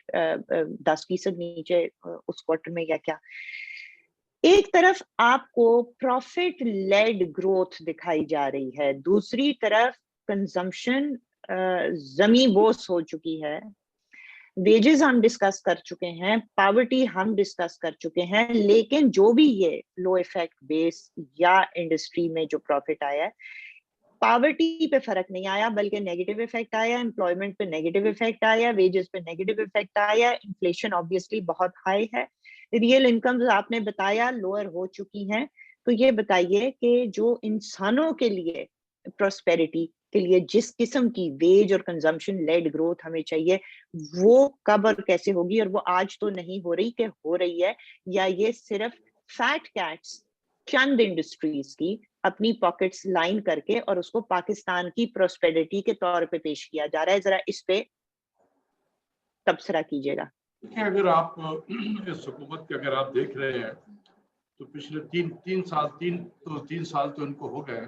10% نیچے اس کوارٹر میں یا کیا. ایک طرف آپ کو پروفٹ لیڈ گروتھ دکھائی جا رہی ہے, دوسری طرف کنزمپشن زمیں بوس ہو چکی ہے, ویجز ہم ڈسکس کر چکے ہیں, پاورٹی ہم ڈسکس کر چکے ہیں, لیکن جو بھی یہ لو ایفیکٹ بیس یا انڈسٹری میں جو پروفٹ آیا ہے, پاورٹی پہ فرق نہیں آیا بلکہ نیگیٹو ایفیکٹ آیا, امپلائمنٹ پہ نیگیٹو ایفیکٹ آیا, ویجز پہ نیگیٹو ایفیکٹ آیا, انفلیشن آبویسلی بہت ہائی ہے, ریئل انکمز آپ نے بتایا لوئر ہو چکی ہیں. تو یہ بتائیے کہ جو انسانوں کے لیے پراسپیرٹی کے لیے جس قسم کی ویج اور کنزمپشن لیڈ گروتھ ہمیں چاہیے, وہ کب اور کیسے ہوگی, اور وہ آج تو نہیں ہو رہی کہ ہو رہی ہے, یا یہ صرف فیٹ کیٹس چند انڈسٹریز کی اپنی پاکٹس لائن کر کے اور اس کو پاکستان کی پراسپیرٹی کے طور پہ پیش کیا جا رہا ہے. ذرا اس پہ تبصرہ کیجیے گا. اگر آپ اس حکومت کے اگر آپ دیکھ رہے ہیں تو پچھلے تین سال تو ان کو ہو گئے.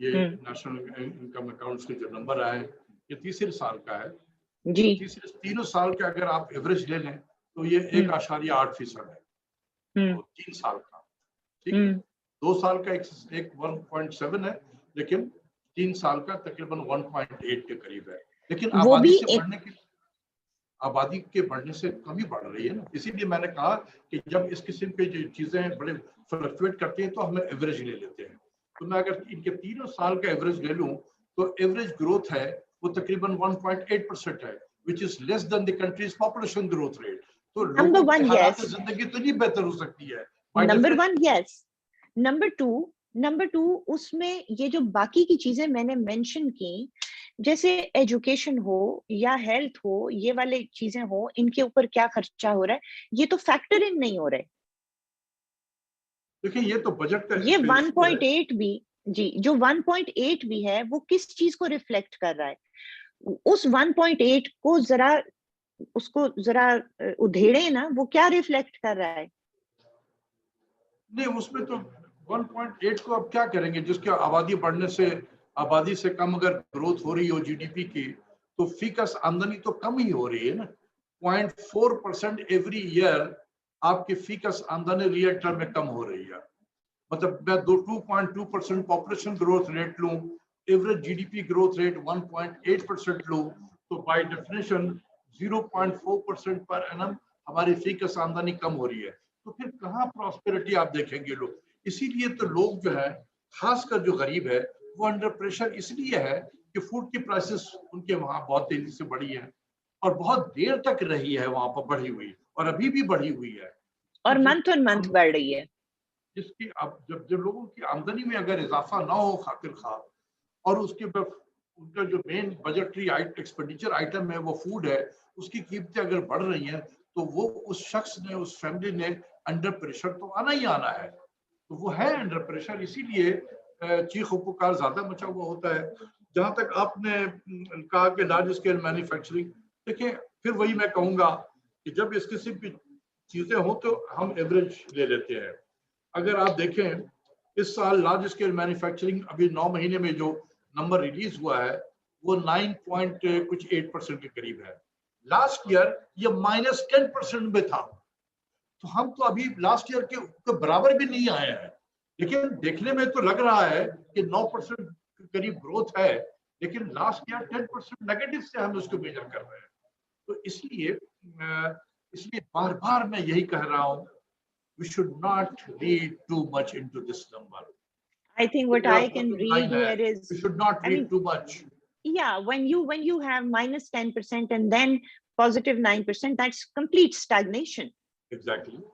یہ نیشنل انکم اکاؤنٹس کے جو نمبر آئے یہ تیسرے سال کا ہے جی. تیسرے تینوں سال کا اگر آپ ایوریج لے لیں تو یہ 1.8% ہے 3 سال کا. ٹھیک ہے, 2 سال کا ایک 1.7 ہے, لیکن 3 سال کا تقریباً 1.8 کے قریب ہے. لیکن آبادی کے بڑھنے سے کمی بڑھ رہی ہے نا. اسی لیے میں نے کہا کہ جب اس قسم کی جو چیزیں بڑے فلکچویٹ کرتی ہیں تو ہم ایوریج لے لیتے ہیں. تو میں اگر ان کے تینوں سال کا ایوریج لے لوں تو ایوریج گروتھ ہے وہ تقریباً 1.8% ہے, which is less than the country's population growth rate. تو لوگوں کی حالات زندگی تو نہیں بہتر ہو سکتی ہے. نمبر 1 یس. نمبر 2 اس میں یہ جو باقی کی چیزیں میں نے مینشن کی, جیسے ایجوکیشن ہو یا ہیلتھ ہو, یہ والے چیزیں ہو, ان کے اوپر کیا خرچہ ہو رہا ہے, یہ تو فیکٹر ان نہیں ہو رہے. دیکھیں یہ تو بجٹ کا یہ 1.8 بھی جی, جو 1.8 بھی ہے وہ کس چیز کو ریفلیکٹ کر رہا ہے, اس 1.8 کو ذرا ادھیڑے نا, وہ کیا ریفلیکٹ کر رہا ہے. نہیں اس میں تو 1.8 کو اب کیا کریں گے, جس کی آبادی بڑھنے سے آبادی سے کم اگر گروتھ ہو رہی ہو جی ڈی پی کی تو فیکس آمدنی تو کم ہی ہو رہی ہے نا. 0.4% ایوری ایئر آپ کی فیکس آمدنی ریئل ٹرم میں کم ہو رہی ہے. مطلب میں 2.2% پاپولیشن گروتھ ریٹ لوں, average G D P growth rate 1.8% لوں, تو بائی ڈیفینیشن 0.4% پر اینم ہماری فیکس آمدنی کم ہو رہی ہے. تو پھر کہاں پراسپیرٹی آپ دیکھیں گے لوگ. اسی لیے تو لوگ جو ہے خاص کر جو غریب ہے وہ انڈر پریشر اس لیے ہے کہ فوڈ کی پرائسز ان کے وہاں بہت تیزی سے بڑھی ہے اور بہت دیر تک رہی ہے وہاں پر بڑھی ہوئی, اور ابھی بھی بڑھی ہوئی ہے, اور منتھ آن منتھ بڑھ رہی ہے. جس کی اب جب لوگوں کی آمدنی میں اگر اضافہ نہ ہو خاطر خواہ, اور اس کے ان کا جو مین بجٹری ایکسپینڈیچر آئٹم ہے وہ فوڈ ہے, اس کی قیمتیں اگر بڑھ رہی ہیں تو وہ اس شخص نے, اس فیملی نے انڈر پریشر تو آنا ہی آنا ہے. تو وہ ہے انڈر پریشر, اسی لیے چیخ و پکار زیادہ مچا ہوا ہوتا ہے. جہاں تک آپ نے کہا کہ لارج اسکیل مینوفیکچرنگ, دیکھیں پھر وہی میں کہوں گا کہ جب اس قسم کی چیزیں ہوں تو ہم ایوریج لے لیتے ہیں. اگر آپ دیکھیں اس سال لارج اسکیل مینوفیکچرنگ ابھی 9 مہینے میں جو نمبر ریلیز ہوا ہے وہ 9.8% کے قریب ہے. لاسٹ ایئر یہ -10% میں تھا. تو ہم تو ابھی لاسٹ ایئر کے برابر بھی نہیں آئے ہیں, لیکن دیکھنے میں تو لگ رہا ہے کہ 9% کے قریب گروتھ ہے, لیکن لاسٹ ایئر 10% نیگیٹو سے ہم اس کو میجر کر رہے ہیں. تو اس لیے بار بار میں یہی کہہ رہا ہوں, we should not read too much into this number. I think what I can read here is, we should not read too much. Yeah, when you have minus 10% and then positive 9%, that's complete stagnation. Exactly.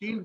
3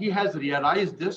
He has realized this।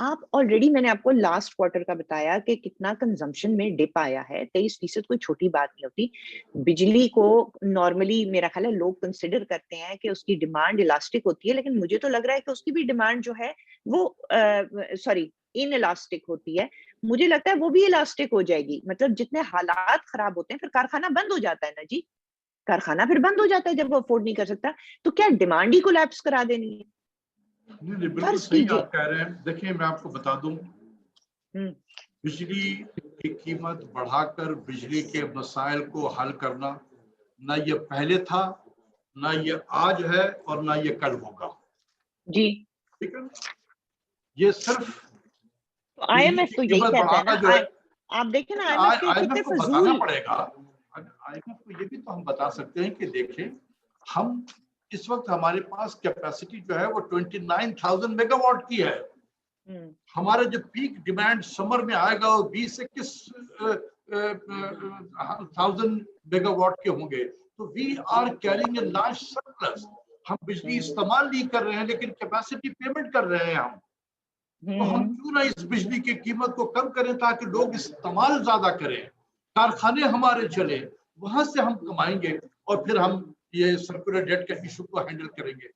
آپ already میں نے آپ کو last quarter کا بتایا کہ کتنا consumption میں ڈپ آیا ہے. 23% کوئی چھوٹی بات نہیں ہوتی. بجلی کو نارملی میرا خیال ہے لوگ کنسیڈر کرتے ہیں کہ اس کی ڈیمانڈ الاسٹک ہوتی ہے, لیکن مجھے تو لگ رہا ہے کہ اس کی بھی ڈیمانڈ جو ہے وہ ان الاسٹک ہوتی ہے. مجھے لگتا ہے وہ بھی الاسٹک ہو جائے گی. مطلب جتنے حالات خراب ہوتے ہیں پھر کارخانہ بند ہو جاتا ہے نا جی, کارخانہ پھر بند ہو جاتا ہے جب وہ افورڈ نہیں کر سکتا. تو کیا ڈیمانڈ ہی کولیپس کرا دینی ہے؟ نہیں بالکل فرض صحیح کیجئے. آپ کہہ رہے ہیں. دیکھیں میں آپ کو بتا دوں, بجلی کی قیمت بڑھا کر بجلی کے مسائل کو حل کرنا نہ یہ پہلے تھا, نہ یہ آج ہے, اور نہ یہ کل ہوگا. جی ٹھیک ہے, یہ صرف آئی ایم بجلی ایف کی تو یہی قیمت کہتا ہے بڑھانا نا. جو ہے, آپ دیکھیں نا آئی ایم ایف کے کتنے کو فضول. بتانا پڑے گا. آئی ایم ایف کو یہ بھی تو ہم بتا سکتے ہیں کہ دیکھیں ہم اس وقت ہمارے پاس کیپیسٹی جو ہے وہ 29,000 میگا واٹ کی ہے. ہمارا جو پیک ڈیمانڈ سمر میں آئے گا وہ 20-21,000 میگا واٹ کے ہوں گے. تو we are carrying a large surplus. ہم بجلی استعمال نہیں کر رہے ہیں لیکن کیپیسٹی پیمنٹ کر رہے ہیں ہم. تو ہم کیوں نہ اس بجلی کی قیمت کو کم کریں تاکہ لوگ استعمال زیادہ کریں, کارخانے ہمارے چلے, وہاں سے ہم کمائیں گے اور پھر ہم یہ سرکولر ڈیٹ کا ایشو کو ہینڈل کریں گے.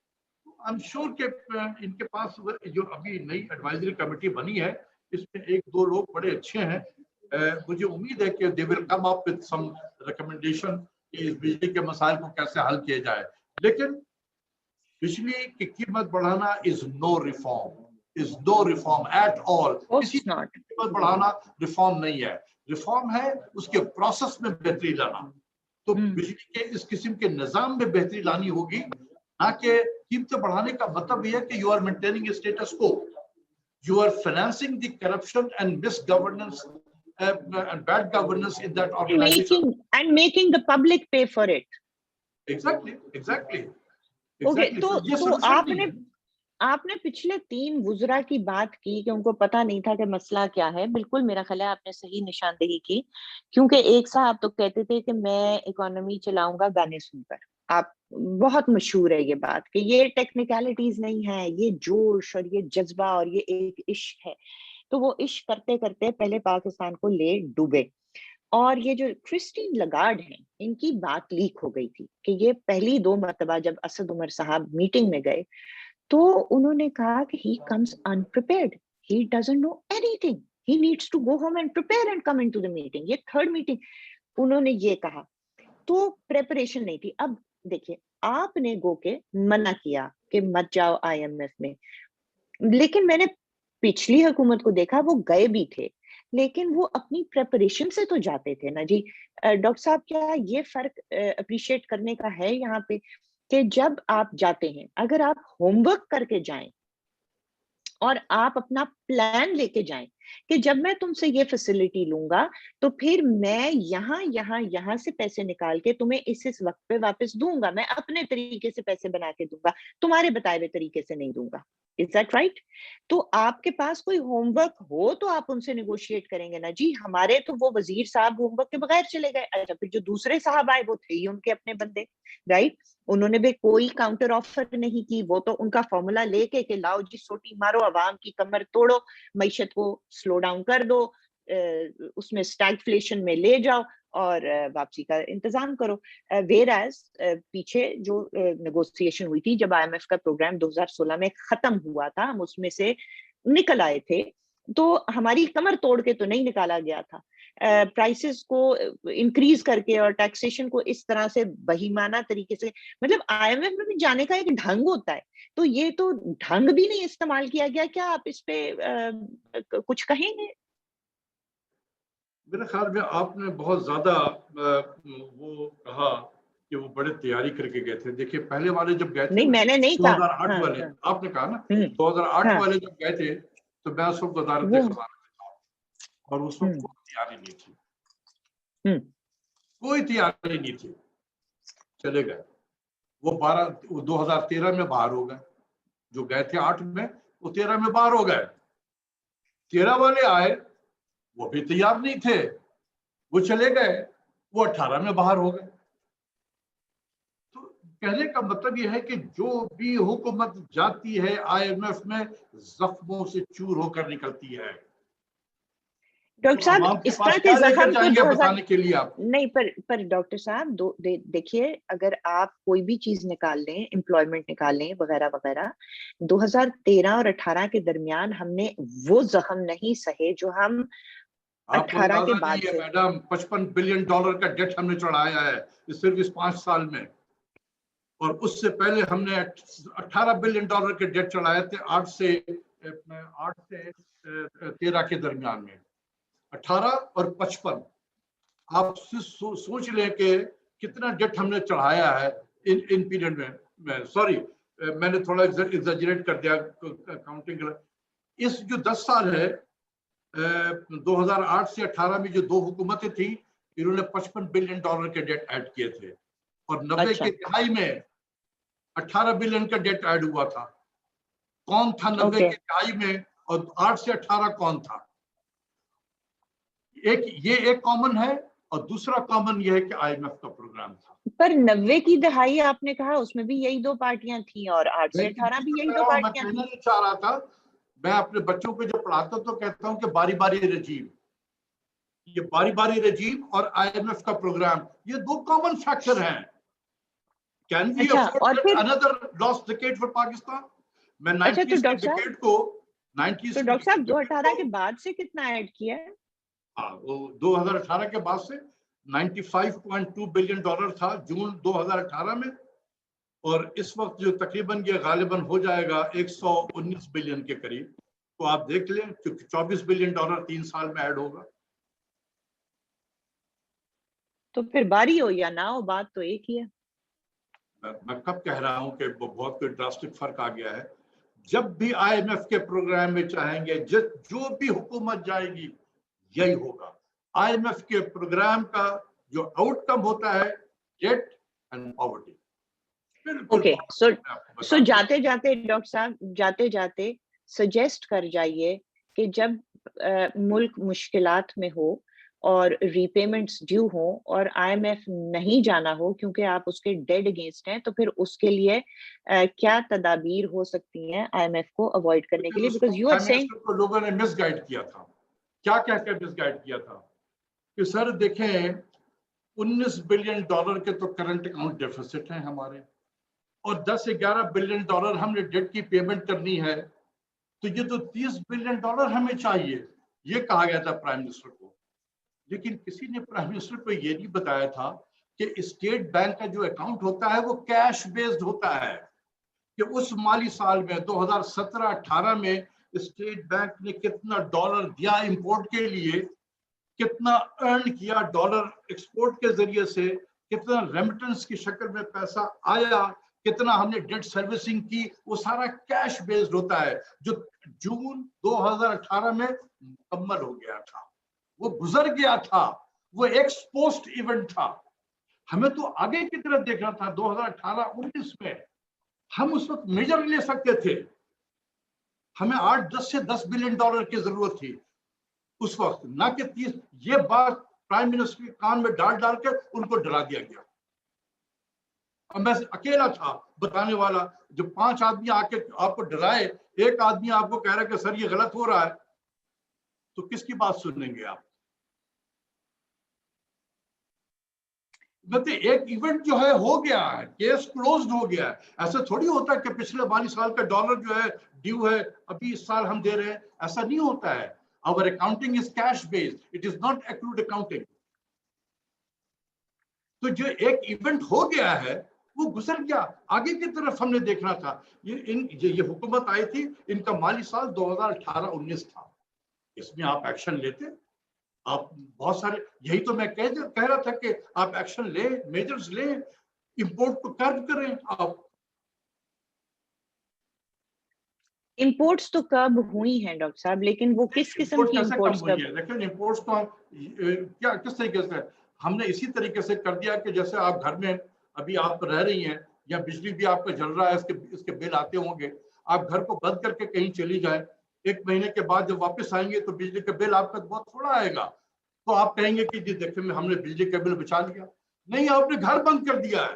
I'm sure کہ ان کے پاس جو ابھی نئی ایڈوائزری کمیٹی بنی ہے اس میں 1-2 لوگ بڑے اچھے ہیں. مجھے امید ہے کہ they will come up with some recommendation کہ اس بجلی کے مسائل کو کیسے حل کیا جائے. لیکن بجلی کی قیمت بڑھانا is no reform at all. کسی قیمت بڑھانا ریفارم نہیں ہے. ریفارم ہے اس کے پروسیس میں بہتری لانا. تو بجلی کے اس قسم کے نظام میں بہتری لانی ہوگی, نہ کہ قیمتیں بڑھانے کا مطلب یہ ہے کہ you are maintaining status quo, you are financing the corruption and misgovernance and bad governance in that organization and making the public pay for it. Exactly. Okay, تو یہ سولوشن نہیں ہے. آپ نے پچھلے 3 وزراء کی بات کی کہ ان کو پتا نہیں تھا کہ مسئلہ کیا ہے. بالکل میرا خیال ہے آپ نے صحیح نشاندہی کی, کیونکہ ایک صاحب تو کہتے تھے کہ میں اکانومی چلاؤں گا گانے سن کر. آپ بہت مشہور ہے یہ بات کہ یہ ٹیکنیکلٹیز نہیں ہے, یہ جوش اور یہ جذبہ اور یہ ایک عشق ہے. تو وہ عشق کرتے کرتے پہلے پاکستان کو لے ڈوبے. اور یہ جو کرسٹین لگارڈ ہیں ان کی بات لیک ہو گئی تھی کہ یہ پہلی 2 مرتبہ جب اسد عمر صاحب میٹنگ میں گئے تو انہوں نے کہا کہ he comes unprepared, he doesn't know anything, he needs to go home and prepare and come into the meeting. یہ 3rd میٹنگ انہوں نے یہ کہا. تو پریپریشن نہیں تھی. اب دیکھیے آپ نے گو کے منع کیا کہ مت جاؤ آئی ایم ایف میں, لیکن میں نے پچھلی حکومت کو دیکھا وہ گئے بھی تھے لیکن وہ اپنی پریپریشن سے تو جاتے تھے نا جی. ڈاکٹر صاحب کیا یہ فرق اپریشیٹ کرنے کا ہے یہاں پہ کہ جب آپ جاتے ہیں اگر آپ ہوم ورک کر کے جائیں اور آپ اپنا پلان لے کے جائیں کہ جب میں تم سے یہ فیسلٹی لوں گا تو پھر میں یہاں سے پیسے نکال کے تمہیں اس وقت پہ واپس دوں گا, میں اپنے طریقے سے پیسے بنا کے دوں گا, تمہارے بتائے ہوئے طریقے سے نہیں دوں گا. Is that right? تو آپ کے پاس کوئی ہوم ورک ہو تو آپ ان سے نیگوشیٹ کریں گے نا جی. ہمارے تو وہ وزیر صاحب ہوم ورک کے بغیر چلے گئے. اچھا پھر جو دوسرے صاحب آئے وہ تھے ہی ان کے اپنے بندے, رائٹ, انہوں نے بھی کوئی کاؤنٹر آفر نہیں کی. وہ تو ان کا فارمولا لے کے کہ لاؤ جی سوٹی مارو, عوام کی کمر توڑو, معیشت کو سلو ڈاؤن کر دو, اس میں اسٹیگفلیشن میں لے جاؤ اور واپسی کا انتظام کرو. ویراز پیچھے جو نیگوسیشن ہوئی تھی جب آئی ایم ایف کا پروگرام 2016 میں ختم ہوا تھا, ہم اس میں سے نکل آئے تھے, تو ہماری کمر توڑ کے تو نہیں نکالا گیا تھا. پرائسز کو انکریز کر کے اور ٹیکسیشن کو اس طرح سے بہیمانہ طریقے سے, مطلب آئی ایم ایف میں بھی جانے کا ایک ڈھنگ ہوتا ہے, تو یہ تو ڈھنگ بھی نہیں استعمال کیا گیا. کیا آپ اس پہ کچھ کہیں گے؟ میرے خیال میں آپ نے بہت زیادہ وہ کہا کہ وہ بڑے تیاری کر کے گئے تھے. دیکھیے پہلے والے جب گئے تھے نہیں, میں نے نہیں کہا 2008 والے, آپ نے کہا نا 2008 والے جب گئے تھے تو میں اس وقت وزارت خزانہ میں تھا اور اس وقت کوئی تیاری نہیں تھی, کوئی تیاری نہیں تھی. چلے گئے وہ 2013 میں باہر ہو گئے. جو گئے تھے 8 میں وہ 13 میں باہر ہو گئے. 13 والے آئے وہ بھی تیار نہیں تھے, وہ چلے گئے, وہ 18 میں باہر ہو گئے. تو کہنے کا مطلب یہ ہے کہ جو بھی حکومت جاتی ہے IMF میں زخموں سے چور ہو کر نکلتی ہے. ڈاکٹر صاحب اس طرح کے زخم تو 2000 بتانے کے لیے آپ نہیں پر ڈاکٹر صاحب دیکھیے اگر آپ کوئی بھی چیز نکال لیں امپلائمنٹ نکال لیں وغیرہ وغیرہ 2013 اور 18 کے درمیان ہم نے وہ زخم نہیں سہے جو ہم 18 کے بعد سے. میڈم $55 بلین کا ڈیٹ ہم نے چڑھایا ہے صرف اس 5 سال میں, اور اس سے پہلے ہم نے $18 بلین کے ڈیٹ چڑھائے تھے 8 سے 13 کے درمیان میں. 18 اور 55 آپ سوچ لیں کہ کتنا ڈیٹ ہم نے چڑھایا ہے ان پیریڈ میں. سوری میں نے تھوڑا ایگزیجریٹ کر دیا کاؤنٹنگ. اس جو 10 سال ہے 2008 سے 18 میں جو 2 حکومتیں تھیں انہوں نے $55 بلین کے ڈیٹ ایڈ کیے تھے, اور 90 کے دہائی میں 18 بلین کا ڈیٹ ایڈ ہوا تھا. کون تھا 90 کے دہائی میں اور 8 سے 18 کون تھا؟ یہ ایک کامن ہے, اور دوسرا کامن یہ ہے کہ IMF کا پروگرام تھا. پر 90 کی دہائی آپ نے کہا اس میں بھی یہی 2 پارٹیاں تھیں اور 8 سے 18 بھی یہی 2 پارٹیاں تھیں. میں چاہ رہا تھا, میں اپنے بچوں کو جب پڑھاتا ہوں تو کہتا ہوں کہ باری باری رجیم, یہ باری باری رجیم اور IMF کا پروگرام یہ 2 کامن فیکٹر ہیں. Can we afford another lost decade for Pakistan? میں 90s کے ڈیکیڈ کو 90s تو ڈاکٹر صاحب 2018 کے بعد سے کتنا ایڈ کیا ہے؟ 2018 کے بعد سے $95.2 بلین تھا جون 2018 میں, اور اس وقت جو تقریباً یہ غالباً ہو جائے گا 119 بلین کے قریب. تو آپ دیکھ لیں کیونکہ $24 بلین 3 سال میں ایڈ ہوگا. تو پھر باری ہو یا نہ ہو بات تو ایک ہی ہے. میں کب کہہ رہا ہوں کہ بہت کوئی ڈراسٹک فرق آ گیا ہے. جب بھی IMF کے پروگرام میں چاہیں گے جو بھی حکومت جائے گی یہی ہوگا. IMF کے پروگرام کا جو آؤٹ کم ہوتا ہے debt and poverty. Okay so جاتے جاتے ڈاکٹر صاحب جاتے جاتے سجیسٹ کر جائیے کہ جب ملک مشکلات میں ہو اور ری پیمنٹس ڈیو ہوں اور IMF نہیں جانا ہو کیونکہ آپ اس کے ڈیڈ اگینسٹ ہیں, تو پھر اس کے لیے کیا تدابیر ہو سکتی ہیں IMF کو اوائڈ کرنے کے لیے؟ بیکاز یو آر سیئنگ لوگوں نے مس گائیڈ کیا تھا. کیا کہہ کے مس گائیڈ کیا تھا کہ سر دیکھیں $19 بلین کے تو کرنٹ اکاؤنٹ ڈیفیسٹ ہیں ہمارے, اور 10 سے 11 بلین ہم نے ڈیٹ کی پیمنٹ کرنی ہے, تو یہ تو $30 بلین ہمیں چاہیے. یہ کہا گیا تھا پرائم منسٹر کو. لیکن کسی نے پرائم منسٹر کو یہ نہیں بتایا تھا کہ اسٹیٹ بینک کا جو اکاؤنٹ ہوتا ہے وہ کیش بیسڈ ہوتا ہے, کہ اس مالی سال میں 2017-18 میں اسٹیٹ بینک نے کتنا ڈالر دیا امپورٹ کے لیے, کتنا ارن کیا ڈالر ایکسپورٹ کے ذریعے سے, کتنا ریمیٹنس کی شکل میں پیسہ آیا, کتنا ہم نے ڈیٹ سروسنگ کی, وہ سارا کیش بیسڈ ہوتا ہے, جو جون 2018 میں مکمل ہو گیا تھا. وہ گزر گیا تھا, وہ ایکس پوسٹ ایونٹ تھا. ہمیں تو آگے کی طرف دیکھنا تھا. 2018-19 میں ہم اس وقت میجر لے سکتے تھے. ہمیں 8-10 سے 10 بلین کی ضرورت تھی اس وقت, نہ کہ 30. یہ بات پرائم منسٹر کے کان میں ڈال کے ان کو ڈرا دیا گیا. اور میں اکیلا تھا بتانے والا. جو 5 آدمی آ کے آپ کو ڈرائے, ایک آدمی آپ کو کہہ رہا ہے کہ سر یہ غلط ہو رہا ہے, تو کس کی بات سنیں گے آپ؟ ایک ایونٹ جو ہے ہو گیا ہے, کیس کلوزڈ ہو گیا ہے. ایسا تھوڑی ہوتا ہے کہ پچھلے مالی سال کا ڈالر جو ہے ڈیو ہے, ابھی اس سال ہم دے رہے ہیں. ایسا نہیں ہوتا ہے. Our accounting is cash based. It is not accrued accounting. تو جو ایک ایونٹ ہو گیا ہے وہ گزر گیا. آگے کی طرف ہم نے دیکھنا تھا. یہ حکومت آئی تھی, ان کا مالی سال 2018-19 تھا. اس میں آپ ایکشن لیتے, آپ بہت سارے, یہی تو میں کہہ رہا تھا کہ آپ ایکشن لیں, میجرز لیں, امپورٹ کو کرب کریں. آپ امپورٹس تو کب ہوئی ہیں ڈاکٹر صاحب, لیکن وہ کس قسم کی امپورٹس کب ہوئی ہیں؟ لیکن امپورٹس تو کیا کس طریقے سے ہم نے اسی طریقے سے کر دیا کہ جیسے آپ گھر میں ابھی آپ رہ رہی ہیں, یا بجلی بھی آپ کا جل رہا ہے, اس کے بل آتے ہوں گے, آپ گھر کو بند کر کے کہیں چلی جائیں, 1 مہینے کے بعد جب واپس آئیں گے تو بجلی کا بل آپ کا بہت تھوڑا آئے گا. تو آپ کہیں گے کہ جی دیکھیں ہم نے بجلی کا بل بچا لیا. نہیں, آپ نے گھر بند کر دیا ہے.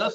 10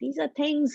these are things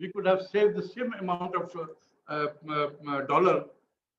We could have saved the same amount of dollar